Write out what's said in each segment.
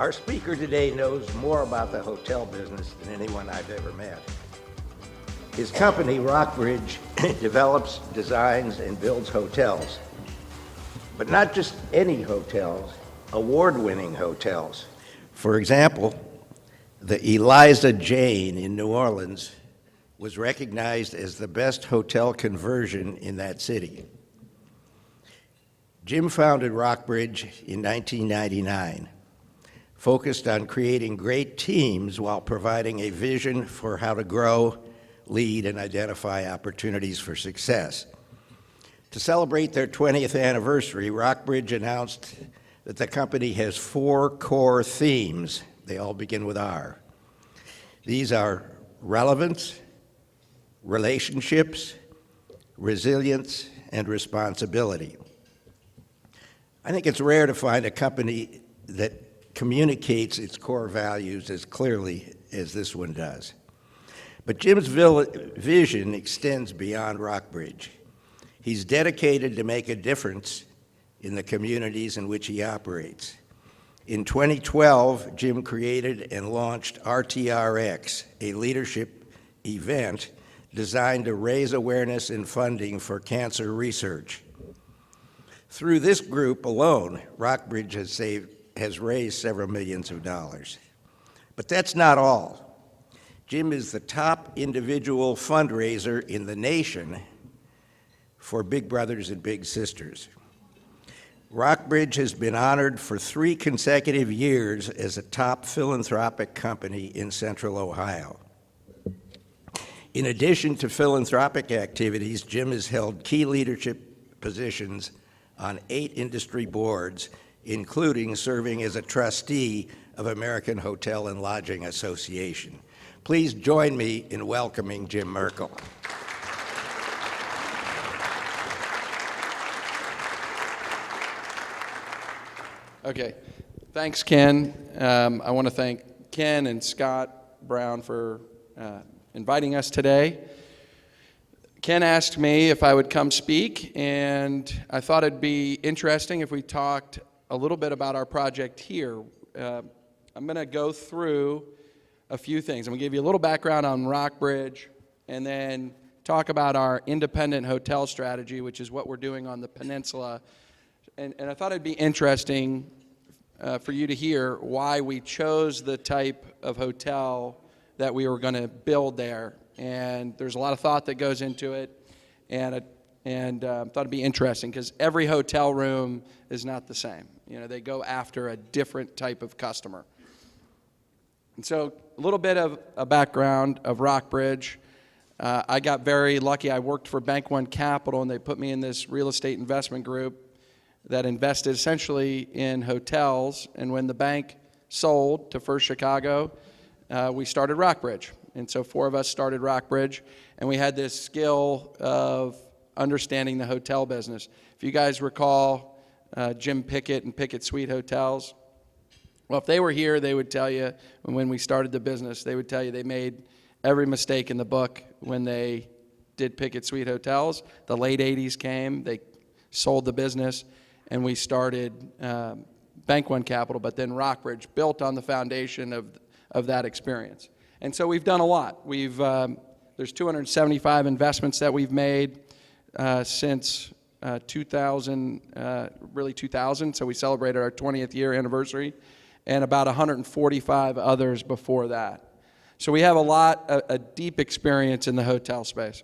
Our speaker today knows more about the hotel business than anyone I've ever met. His company, Rockbridge, develops, designs, and builds hotels. But not just any hotels, award-winning hotels. For example, the Eliza Jane in New Orleans was recognized as the best hotel conversion in that city. Jim founded Rockbridge in 1999, focused on creating great teams while providing a vision for how to grow, lead, and identify opportunities for success. To celebrate their 20th anniversary, Rockbridge announced that the company has 4 core themes. They all begin with R. These are relevance, relationships, resilience, and responsibility. I think it's rare to find a company that communicates its core values as clearly as this one does. But Jim's vision extends beyond Rockbridge. He's dedicated to make a difference in the communities in which he operates. In 2012, Jim created and launched RTRX, a leadership event designed to raise awareness and funding for cancer research. Through this group alone, Rockbridge has raised several millions of dollars. But that's not all. Jim is the top individual fundraiser in the nation for Big Brothers and Big Sisters. Rockbridge has been honored for 3 consecutive years as a top philanthropic company in Central Ohio. In addition to philanthropic activities, Jim has held key leadership positions on 8 industry boards, including serving as a trustee of American Hotel and Lodging Association. Please join me in welcoming Jim Merkel. Okay, thanks, Ken. I want to thank Ken and Scott Brown for inviting us today. Ken asked me if I would come speak, and I thought it'd be interesting if we talked a little bit about our project here. I'm going to go through a few things. I'm going to give you a little background on Rockbridge, and then talk about our independent hotel strategy, which is what we're doing on the peninsula. And I thought it'd be interesting for you to hear why we chose the type of hotel that we were going to build there. And there's a lot of thought that goes into it, and thought it'd be interesting because every hotel room is not the same. You know, they go after a different type of customer. And so a little bit of a background of Rockbridge. I got very lucky. I worked for Bank One Capital, and they put me in this real estate investment group that invested essentially in hotels. And when the bank sold to First Chicago, we started Rockbridge. And so 4 of us started Rockbridge, and we had this skill of understanding the hotel business. If you guys recall Jim Pickett and Pickett Suite Hotels, well, if they were here, they would tell you, when we started the business, they would tell you they made every mistake in the book when they did Pickett Suite Hotels. The late 80s came, they sold the business, and we started Bank One Capital, but then Rockbridge built on the foundation of that experience. And so we've done a lot. There's 275 investments that we've made since 2000, so we celebrated our 20th year anniversary, and about 145 others before that. So we have a deep experience in the hotel space.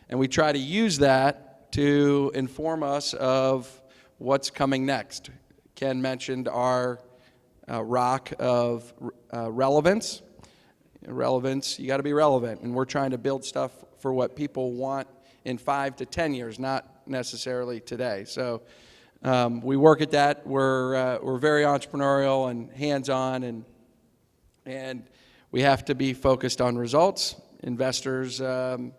And we try to use that to inform us of what's coming next. Ken mentioned our rock of relevance. Relevance, you got to be relevant, and we're trying to build stuff for what people want in 5 to 10 years, not necessarily today. So we work at that. We're very entrepreneurial and hands-on, and we have to be focused on results. Investors, they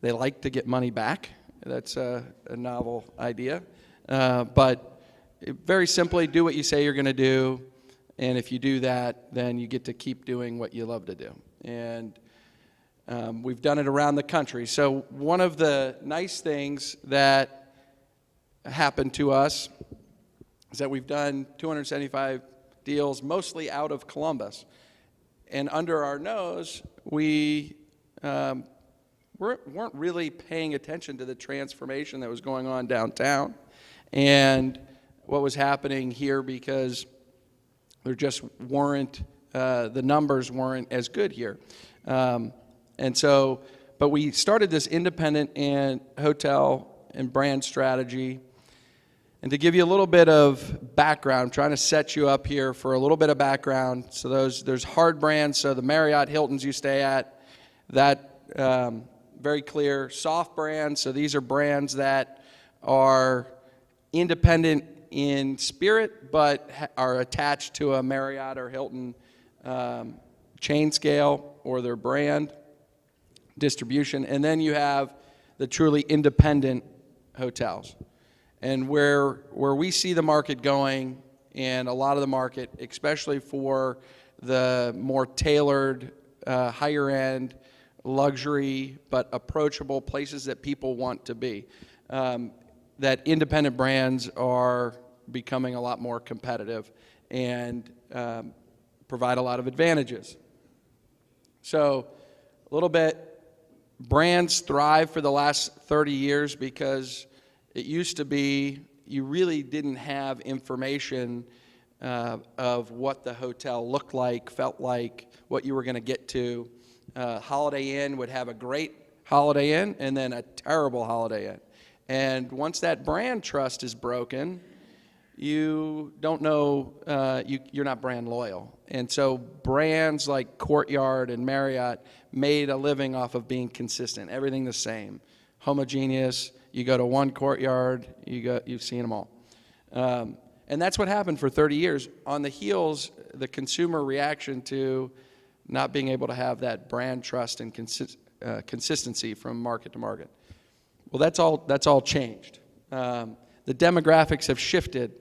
like to get money back. That's a novel idea, but very simply, do what you say you're going to do. And if you do that, then you get to keep doing what you love to do. And we've done it around the country. So one of the nice things that happened to us is that we've done 275 deals mostly out of Columbus. And under our nose, we weren't really paying attention to the transformation that was going on downtown and what was happening here, because there just weren't, the numbers weren't as good here. But we started this independent and hotel and brand strategy. And to give you a little bit of background, I'm trying to set you up here for a little bit of background. So there's hard brands, so the Marriott, Hiltons you stay at, that very clear. Soft brands, so these are brands that are independent in spirit, but are attached to a Marriott or Hilton chain scale or their brand distribution. And then you have the truly independent hotels. And where we see the market going, and a lot of the market, especially for the more tailored, higher end, luxury, but approachable places that people want to be, that independent brands are becoming a lot more competitive and provide a lot of advantages. So a little bit, brands thrive for the last 30 years because it used to be you really didn't have information of what the hotel looked like, felt like, what you were going to get to. Holiday Inn would have a great Holiday Inn and then a terrible Holiday Inn. And once that brand trust is broken, you don't know, you're not brand loyal. And so brands like Courtyard and Marriott made a living off of being consistent, everything the same, homogeneous. You go to one Courtyard, you've seen them all. And that's what happened for 30 years. On the heels, the consumer reaction to not being able to have that brand trust and consistency from market to market. Well, that's all changed. The demographics have shifted,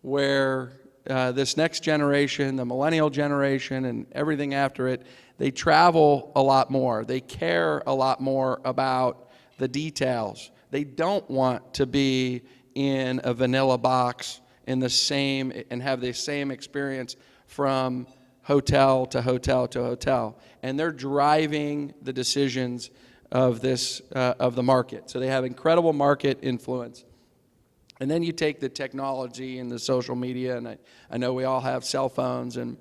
where this next generation, the millennial generation and everything after it, they travel a lot more. They care a lot more about the details. They don't want to be in a vanilla box in the same and have the same experience from hotel to hotel to hotel. And they're driving the decisions of this of the market. So they have incredible market influence. And then you take the technology and the social media, and I know we all have cell phones, and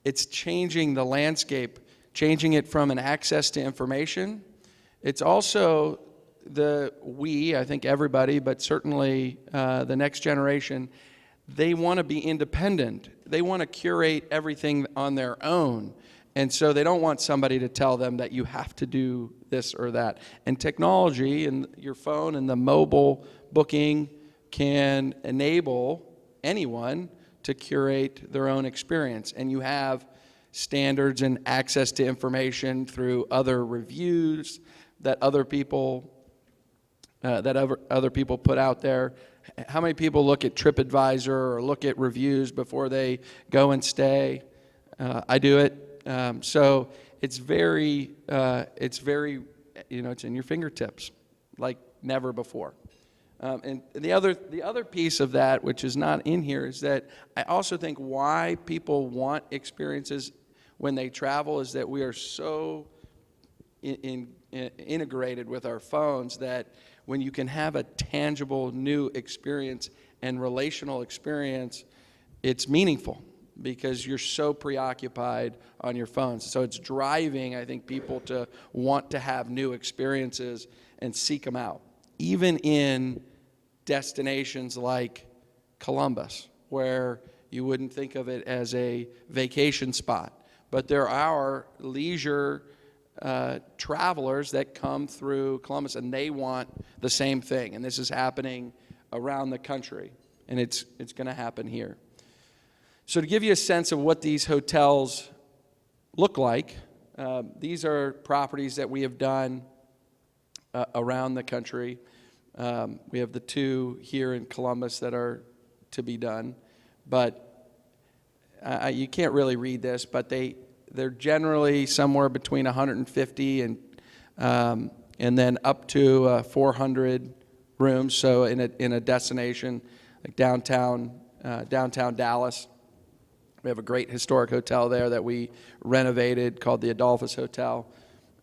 it's changing the landscape, changing it from an access to information. It's also I think everybody, but certainly the next generation, they want to be independent. They want to curate everything on their own. And so they don't want somebody to tell them that you have to do this or that. And technology and your phone and the mobile booking can enable anyone to curate their own experience. And you have standards and access to information through other reviews that other people put out there. How many people look at TripAdvisor or look at reviews before they go and stay? I do it. So it's very, it's in your fingertips like never before. And the other piece of that, which is not in here, is that I also think why people want experiences when they travel is that we are so integrated with our phones that when you can have a tangible new experience and relational experience, it's meaningful because you're so preoccupied on your phones. So it's driving, I think, people to want to have new experiences and seek them out, even in destinations like Columbus, where you wouldn't think of it as a vacation spot. But there are leisure travelers that come through Columbus, and they want the same thing. And this is happening around the country, and it's going to happen here. So to give you a sense of what these hotels look like, these are properties that we have done around the country. We have the two here in Columbus that are to be done, but you can't really read this, but they're generally somewhere between 150 and then up to 400 rooms. So in a destination like downtown Dallas, We have a great historic hotel there that we renovated called the Adolphus Hotel.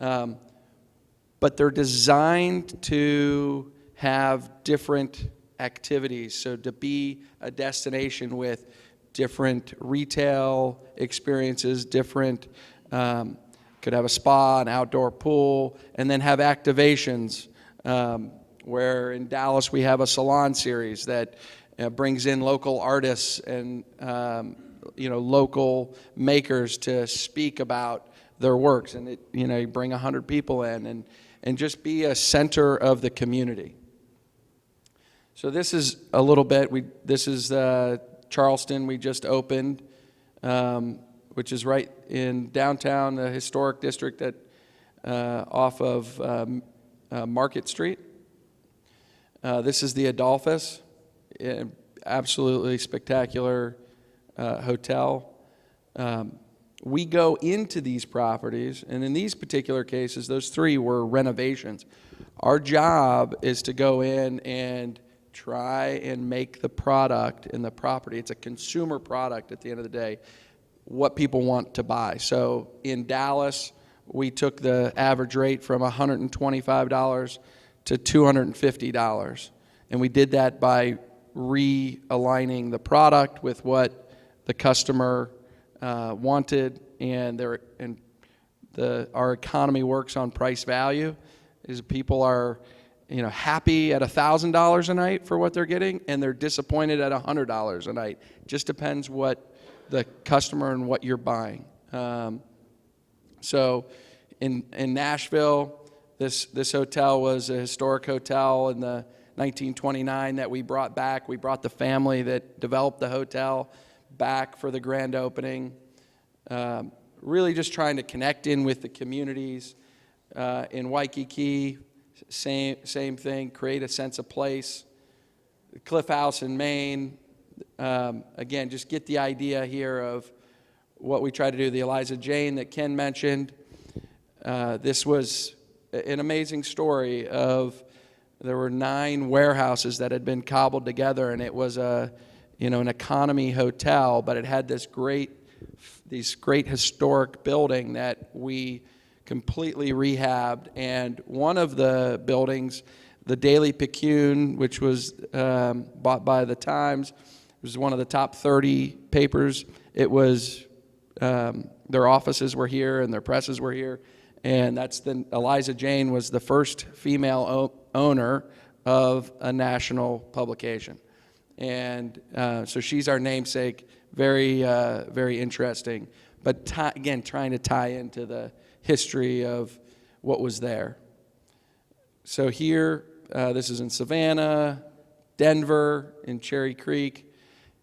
But they're designed to have different activities, so to be a destination with different retail experiences, different, could have a spa, an outdoor pool, and then have activations, where in Dallas we have a salon series that brings in local artists and local makers to speak about their works, and you bring 100 people in and just be a center of the community. So this is a little bit. This is Charleston. We just opened, which is right in downtown, the historic district that off of Market Street. This is the Adolphus, absolutely spectacular hotel. We go into these properties, and in these particular cases, those three were renovations. Our job is to go in and try and make the product in the property. It's a consumer product at the end of the day, what people want to buy. So in Dallas, we took the average rate from $125 to $250. And we did that by realigning the product with what the customer wanted, and our economy works on price value. Is people are happy at $1,000 a night for what they're getting, and they're disappointed at $100 a night. Just depends what the customer and what you're buying. So in Nashville, this hotel was a historic hotel in the 1929 that we brought back. We brought the family that developed the hotel back for the grand opening. Really just trying to connect in with the communities. In Waikiki, same thing, create a sense of place. Cliff House in Maine, again, just get the idea here of what we try to do. The Eliza Jane that Ken mentioned, this was an amazing story of, there were 9 warehouses that had been cobbled together, and it was an economy hotel, but it had this great historic building that we completely rehabbed. And one of the buildings, the Daily Picayune, which was bought by the Times, it was one of the top 30 papers. It was, their offices were here and their presses were here. And Eliza Jane was the first female owner of a national publication. And so she's our namesake, very, very interesting. But again, trying to tie into the history of what was there. So here, this is in Savannah, Denver, in Cherry Creek.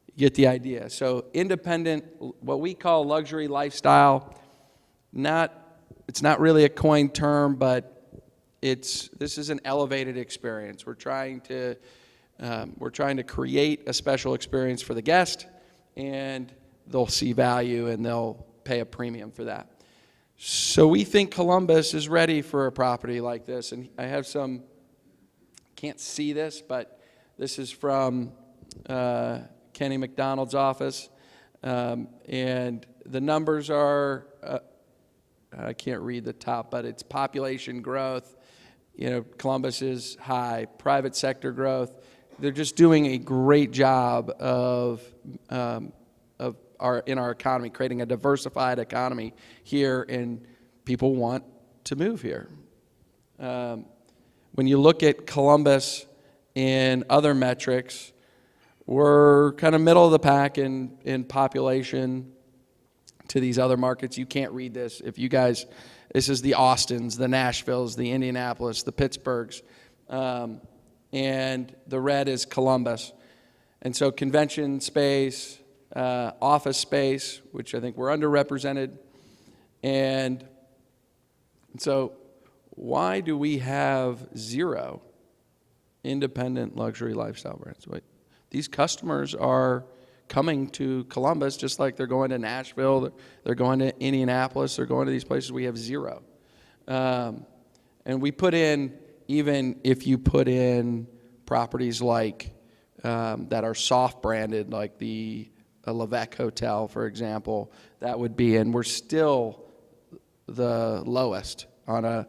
You get the idea. So independent, what we call luxury lifestyle, it's not really a coined term, but this is an elevated experience. We're trying to create a special experience for the guest, and they'll see value and they'll pay a premium for that. So we think Columbus is ready for a property like this. And I have can't see this, but this is from Kenny McDonald's office. And the numbers are, I can't read the top, but it's population growth. Columbus is high. Private sector growth. They're just doing a great job in our economy, creating a diversified economy here, and people want to move here. When you look at Columbus in other metrics, we're kind of middle of the pack in population to these other markets. You can't read this. This is the Austins, the Nashvilles, the Indianapolis, the Pittsburghs, and the red is Columbus. And so convention space, office space, which I think we're underrepresented. And so why do we have 0 independent luxury lifestyle brands? These customers are coming to Columbus just like they're going to Nashville, they're going to Indianapolis, they're going to these places. We have 0. And we put in, even if you put in properties like that are soft branded, like the a Levesque hotel, for example, that would be, and we're still the lowest on a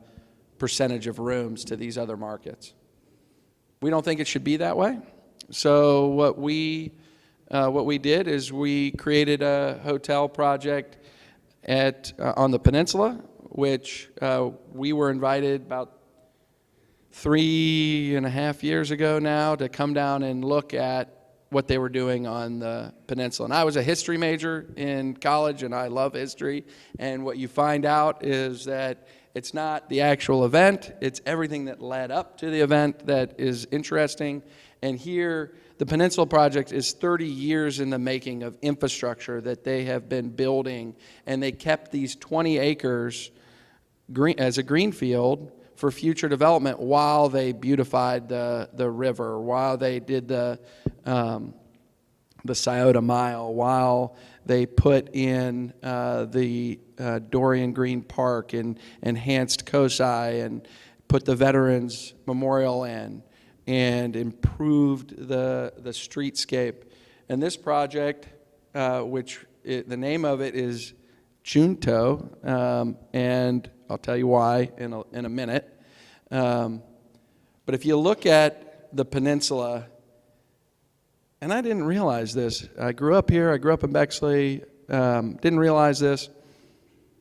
percentage of rooms to these other markets. We don't think it should be that way. So what we did is we created a hotel project on the peninsula, which we were invited about 3.5 years ago now to come down and look at what they were doing on the peninsula. And I was a history major in college, and I love history. And what you find out is that it's not the actual event, it's everything that led up to the event that is interesting. And here, the Peninsula Project is 30 years in the making of infrastructure that they have been building, and they kept these 20 acres as a greenfield for future development while they beautified the river, while they did the Scioto Mile, while they put in the Dorian Green Park and enhanced COSI and put the Veterans Memorial in and improved the streetscape. And this project, the name of it is Junto, and I'll tell you why in a minute. But if you look at the peninsula, and I didn't realize this. I grew up here. I grew up in Bexley. Didn't realize this.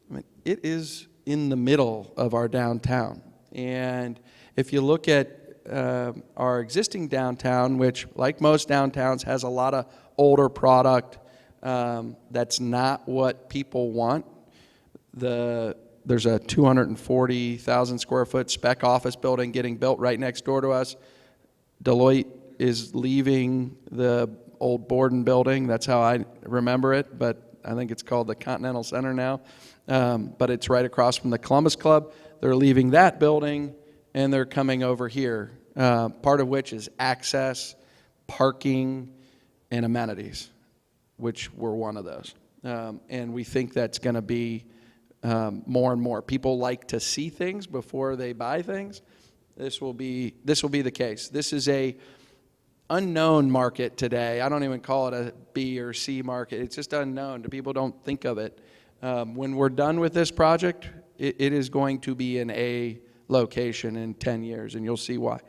I mean, it is in the middle of our downtown. And if you look at our existing downtown, which, like most downtowns, has a lot of older product that's not what people want. There's a 240,000 square foot spec office building getting built right next door to us. Deloitte is leaving the old Borden building. That's how I remember it, but I think it's called the Continental Center now. But it's right across from the Columbus Club. They're leaving that building, and they're coming over here, part of which is access, parking, and amenities, which we're one of those. And we think that's going to be more and more. People like to see things before they buy things. This will be the case. This is a unknown market today. I don't even call it a B or C market. It's just unknown. People don't think of it. When we're done with this project, it is going to be an A location in 10 years, and you'll see why.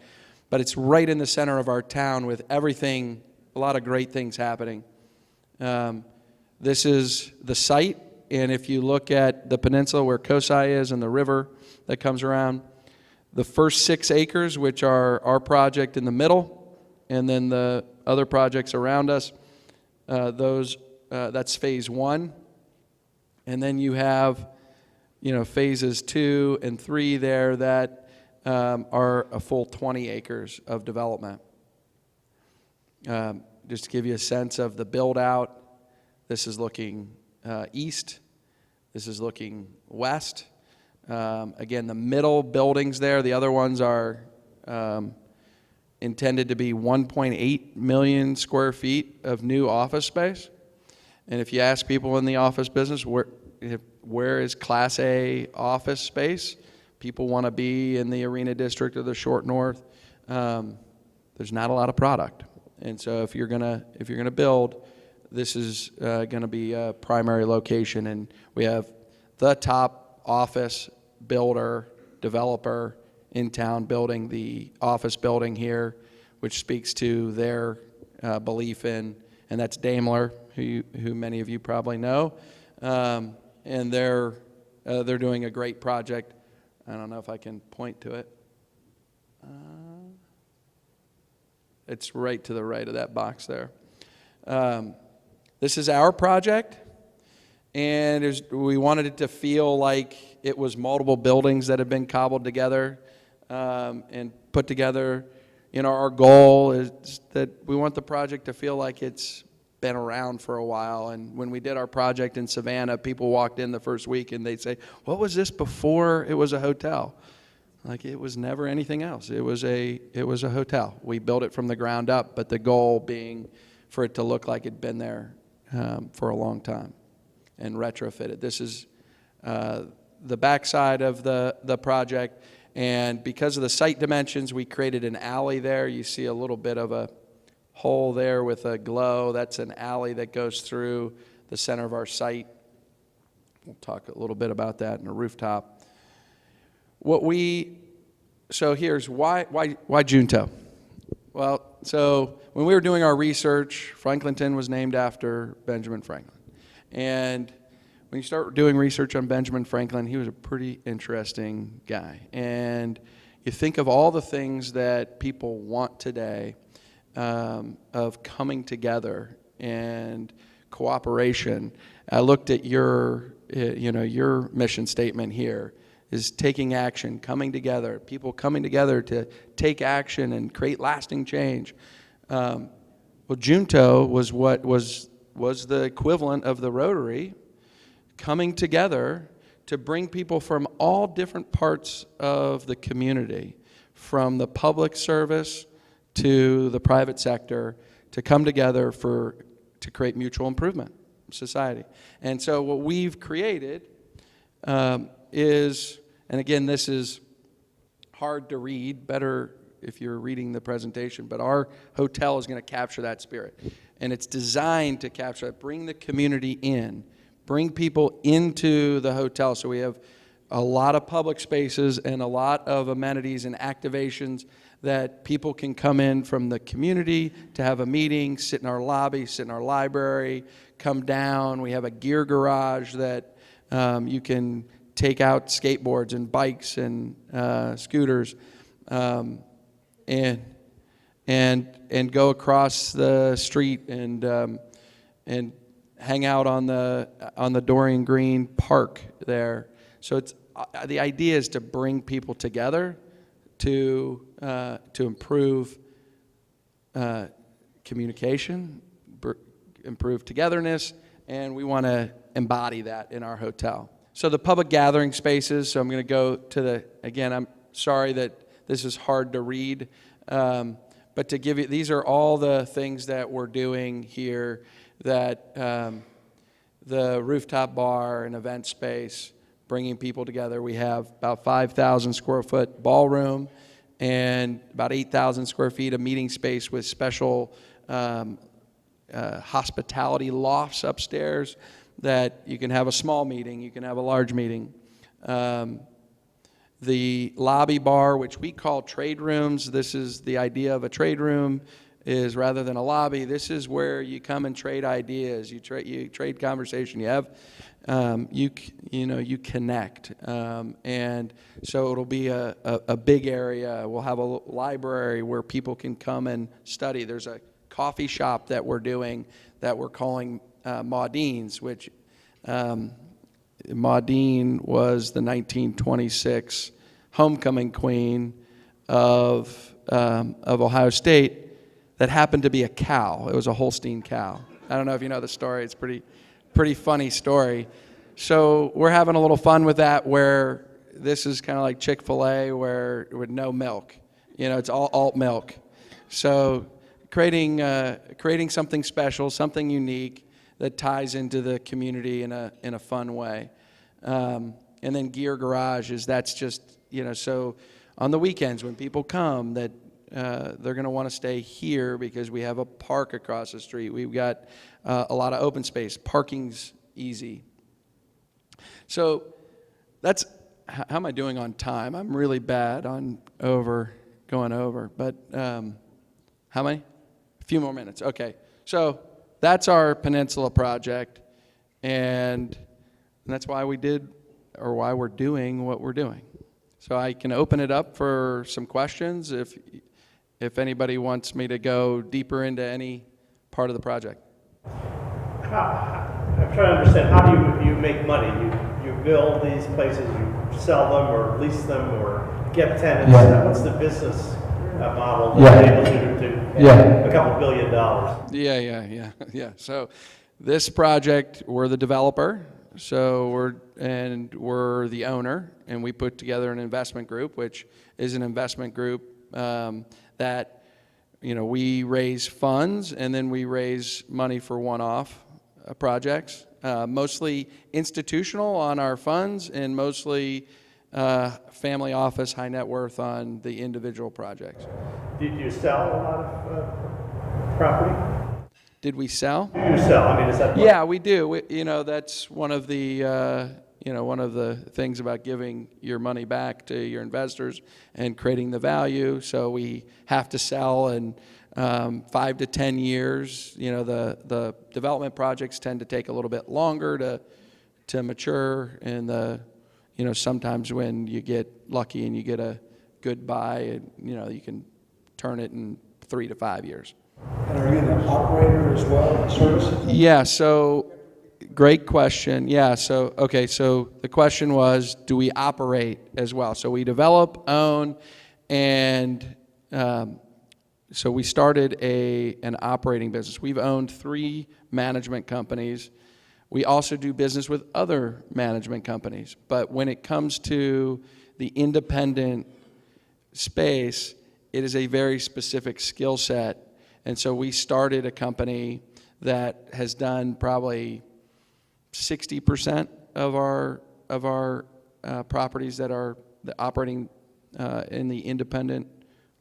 But it's right in the center of our town with everything, a lot of great things happening. This is the site, and if you look at the peninsula where COSI is and the river that comes around, the first 6 acres, which are our project in the middle, and then the other projects around us, that's phase 1. And then you have, phases 2 and 3 there that are a full 20 acres of development. Just to give you a sense of the build out, this is looking east, this is looking west. Again, the middle buildings there, the other ones are intended to be 1.8 million square feet of new office space. And if you ask people in the office business, where is Class A office space? People want to be in the Arena District or the Short North. There's not a lot of product. And so if you're gonna build, this is going to be a primary location. And we have the top office builder, developer in town building the office building here, which speaks to their belief in, and that's Daimler, who many of you probably know. And they're doing a great project. I don't know if I can point to it. It's right to the right of that box there. This is our project, and we wanted it to feel like it was multiple buildings that have been cobbled together and put together. Our goal is that we want the project to feel like it's been around for a while. And when we did our project in Savannah, people walked in the first week and they'd say, "What was this before it was a hotel?" Like, it was never anything else. It was a hotel. We built it from the ground up, but the goal being for it to look like it'd been there for a long time and retrofitted. This is the backside of the project, and because of the site dimensions, we created an alley there. You see a little bit of a hole there with a glow. That's an alley that goes through the center of our site. We'll talk a little bit about that in a rooftop. So here's why Junto? Well, so when we were doing our research, Franklinton was named after Benjamin Franklin. And when you start doing research on Benjamin Franklin, he was a pretty interesting guy. And you think of all the things that people want today, of coming together and cooperation. I looked at your mission statement here is taking action, coming together, people coming together to take action and create lasting change. Well, Junto was what was the equivalent of the Rotary, coming together to bring people from all different parts of the community, from the public service to the private sector, to come together to create mutual improvement in society. And so what we've created is, and again, this is hard to read, better if you're reading the presentation, but our hotel is going to capture that spirit. And it's designed to capture that, bring the community in, bring people into the hotel. So we have a lot of public spaces and a lot of amenities and activations that people can come in from the community to have a meeting, sit in our lobby, sit in our library, come down. We have a gear garage that you can take out skateboards and bikes and scooters, and go across the street and hang out on the Dorian Green Park there. So it's the idea is to bring people together to improve communication, improve togetherness, and we want to embody that in our hotel. So the public gathering spaces, so I'm going to go to again, I'm sorry that this is hard to read, but to give you, these are all the things that we're doing here, that the rooftop bar and event space, bringing people together. We have about 5,000 square foot ballroom and about 8,000 square feet of meeting space with special hospitality lofts upstairs that you can have a small meeting, you can have a large meeting. The lobby bar, which we call trade rooms, this is the idea of a trade room, is rather than a lobby, this is where you come and trade ideas, you trade conversation, you have, you connect. And so it'll be a big area. We'll have a library where people can come and study. There's a coffee shop that we're doing that we're calling Maudine's, which Maudine was the 1926 homecoming queen of Ohio State that happened to be a cow. It was a Holstein cow. I don't know if you know the story. It's a pretty funny story. So we're having a little fun with that, where this is kind of like Chick-fil-A, where with no milk. It's all alt milk. So creating something special, something unique that ties into the community in a fun way. And then gear garages, that's just, so on the weekends when people come, that they're going to want to stay here because we have a park across the street. We've got a lot of open space. Parking's easy. So that's, how am I doing on time? I'm really bad on going over, but how many? A few more minutes. Okay. So that's our Peninsula project, and that's why why we're doing what we're doing. So I can open it up for some questions if anybody wants me to go deeper into any part of the project. I'm trying to understand, how do you make money? You build these places, you sell them or lease them or get tenants. Yeah. What's the business model that enables you to a couple $1 billion? Yeah. So this project, we're the developer. So we're the owner, and we put together an investment group, which is an investment group that we raise funds, and then we raise money for one-off projects, mostly institutional on our funds, and mostly family office, high net worth on the individual projects. Did you sell a lot of property? Did we sell? You sell, I mean, is that? Yeah, we do. That's one of the one of the things about giving your money back to your investors and creating the value. So we have to sell in 5 to 10 years. The development projects tend to take a little bit longer to mature, and sometimes when you get lucky and you get a good buy, you can turn it in 3 to 5 years. And are you the operator as well, services? Yeah, so great question. Yeah, so the question was, do we operate as well? So we develop, own, and so we started an operating business. We've owned 3 management companies. We also do business with other management companies. But when it comes to the independent space, it is a very specific skill set. And so we started a company that has done probably 60% of our properties that are operating in the independent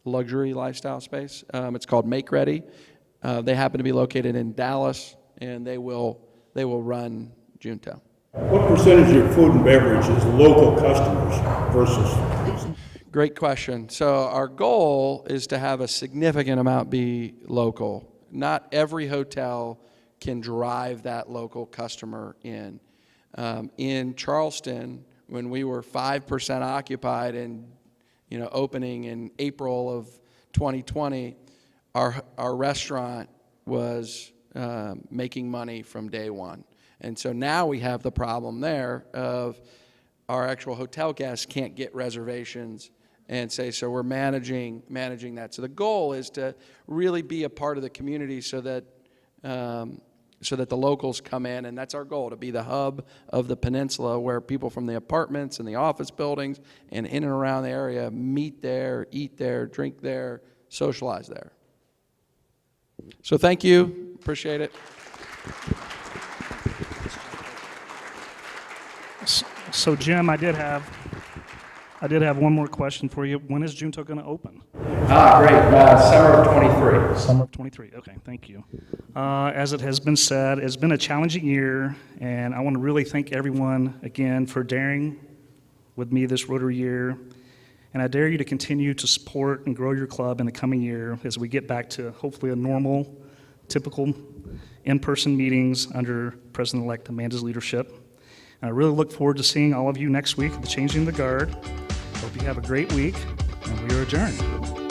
luxury lifestyle space. It's called Make Ready. They happen to be located in Dallas, and they will run Junto. What percentage of your food and beverage is local customers versus? Great question. So our goal is to have a significant amount be local. Not every hotel can drive that local customer in. In Charleston, when we were 5% occupied and opening in April of 2020, our restaurant was making money from day one. And so now we have the problem there of our actual hotel guests can't get reservations, and so we're managing that. So the goal is to really be a part of the community so that the locals come in, and that's our goal, to be the hub of the peninsula where people from the apartments and the office buildings and in and around the area meet there, eat there, drink there, socialize there. So thank you. Appreciate it. So Jim, I did have one more question for you. When is Junto going to open? Great. Summer of 23. Summer of 23. Okay, thank you. As it has been said, it's been a challenging year, and I want to really thank everyone again for daring with me this Rotary year. And I dare you to continue to support and grow your club in the coming year as we get back to hopefully a normal, typical in-person meetings under President-elect Amanda's leadership. And I really look forward to seeing all of you next week at the Changing the Guard. Hope you have a great week, and we are adjourned.